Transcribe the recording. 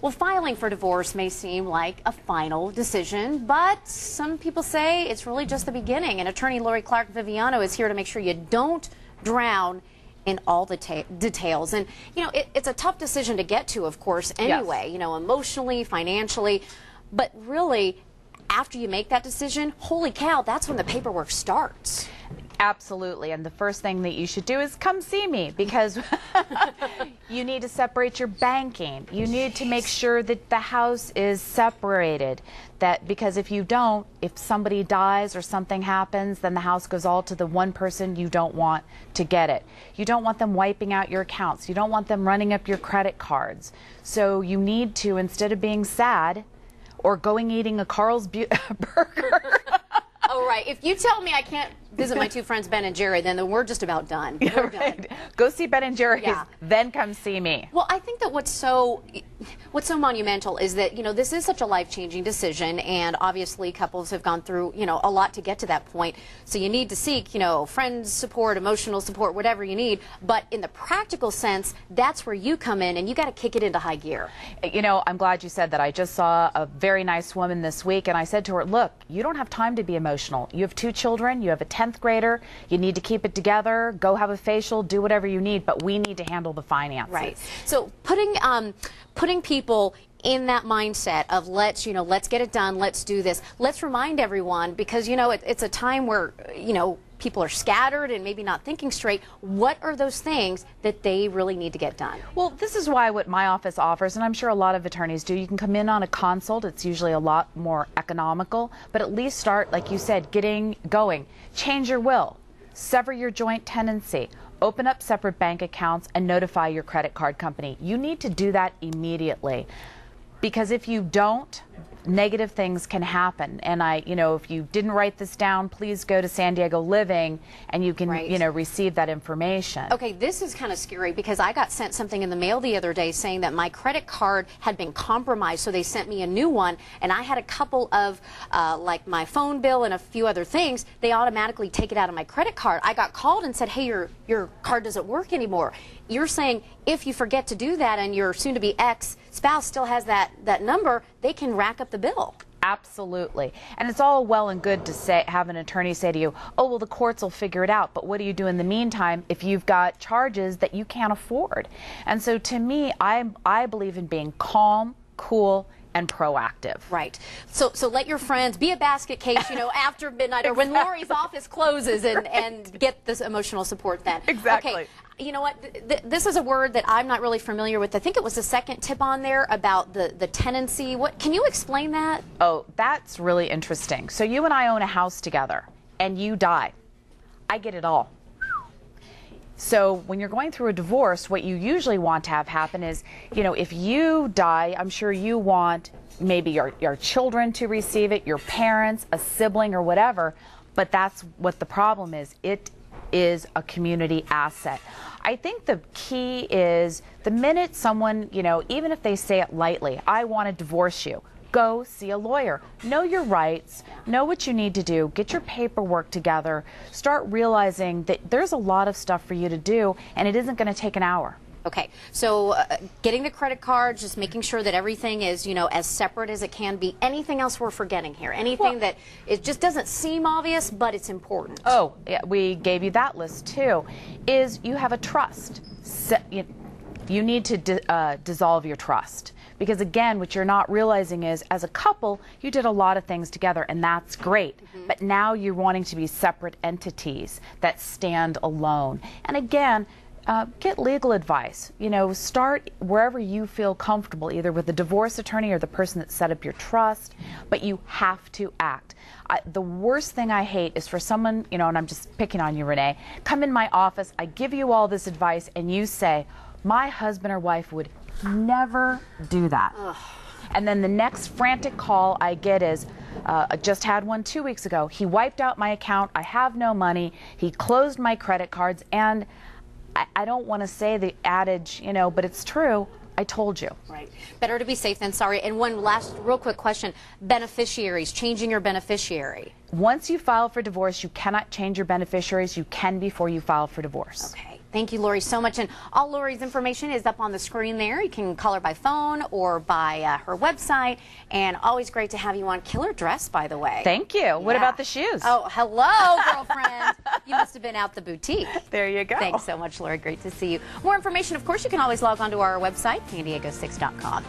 Well, filing for divorce may seem like a final decision, but some people say it's really just the beginning. And attorney Lori Clark Viviano is here to make sure you don't drown in all the details. And, you know, it's a tough decision to get to, of course, anyway, you know, emotionally, financially. But really, after you make that decision, holy cow, that's when the paperwork starts. Absolutely. And the first thing that you should do is come see me, because you need to separate your banking. You need to make sure that the house is separated. Because if you don't, if somebody dies or something happens, then the house goes all to the one person you don't want to get it. You don't want them wiping out your accounts. You don't want them running up your credit cards. So you need to, instead of being sad or going eating a Carl's burger. Oh, right. If you tell me I can't visit my two friends, Ben and Jerry, then we're just about done. We're done. Go see Ben and Jerry's, then come see me. Well, I think that what's so monumental is that, you know, this is such a life-changing decision, and obviously couples have gone through, you know, a lot to get to that point. So you need to seek, you know, friends support, emotional support, whatever you need. But in the practical sense, that's where you come in, and you got to kick it into high gear. You know, I'm glad you said that. I just saw a very nice woman this week, and I said to her, look, you don't have time to be emotional. You have 2 children, you have a 10th grader, you need to keep it together, go have a facial, do whatever you need, but we need to handle the finances. Right. So putting people in that mindset of let's get it done, let's do this. Let's remind everyone, because, you know, it's a time where, you know, people are scattered and maybe not thinking straight. What are those things that they really need to get done? Well, this is why what my office offers, and I'm sure a lot of attorneys do, you can come in on a consult. It's usually a lot more economical, but at least start, like you said, getting going. Change your will, sever your joint tenancy, open up separate bank accounts, and notify your credit card company. You need to do that immediately, because if you don't, negative things can happen. And you know, if you didn't write this down, please go to San Diego Living and you can, you know, receive that information. Okay, this is kind of scary, because I got sent something in the mail the other day saying that my credit card had been compromised, so they sent me a new one, and I had a couple of, like my phone bill and a few other things, they automatically take it out of my credit card. I got called and said, hey, your card doesn't work anymore. You're saying if you forget to do that and your soon-to-be ex-spouse still has that number, they can rack up the bill. Absolutely. And it's all well and good to have an attorney say to you, oh, well, the courts will figure it out. But what do you do in the meantime if you've got charges that you can't afford? And so to me, I believe in being calm, cool, and proactive. Right. So let your friends be a basket case, you know, after midnight or when Lori's office closes, and get this emotional support then. Exactly. Okay. You know what? This is a word that I'm not really familiar with. I think it was the second tip on there about the tenancy. Can you explain that? Oh, that's really interesting. So you and I own a house together, and you die. I get it all. So when you're going through a divorce, what you usually want to have happen is, you know, if you die, I'm sure you want maybe your children to receive it, your parents, a sibling, or whatever. But that's what the problem is. It is a community asset. I think the key is the minute someone, you know, even if they say it lightly, I want to divorce you, go see a lawyer. Know your rights, know what you need to do, get your paperwork together, start realizing that there's a lot of stuff for you to do, and it isn't going to take an hour. Okay, so getting the credit card, just making sure that everything is, you know, as separate as it can be. Anything else we're forgetting here? Anything that it just doesn't seem obvious, but it's important? Oh, yeah, we gave you that list too. Is you have a trust. You need to dissolve your trust. Because again, what you're not realizing is, as a couple, you did a lot of things together, and that's great. But now you're wanting to be separate entities that stand alone. And again, get legal advice. You know, start wherever you feel comfortable, either with the divorce attorney or the person that set up your trust, but you have to act. The worst thing I hate is for someone, you know, and I'm just picking on you, Renee, come in my office, I give you all this advice, and you say, my husband or wife would never do that. Ugh. And then the next frantic call I get is, I just had one 2 weeks ago. He wiped out my account. I have no money. He closed my credit cards. And I don't want to say the adage, you know, but it's true. I told you. Right. Better to be safe than sorry. And one last real quick question. Beneficiaries, changing your beneficiary. Once you file for divorce, you cannot change your beneficiaries. You can before you file for divorce. Okay. Thank you, Lori, so much. And all Lori's information is up on the screen there. You can call her by phone or by her website. And always great to have you on. Killer dress, by the way. Thank you. What about the shoes? Oh, hello, girlfriend. You must have been out the boutique. There you go. Thanks so much, Lori. Great to see you. More information, of course, you can always log on to our website, san diego6.com.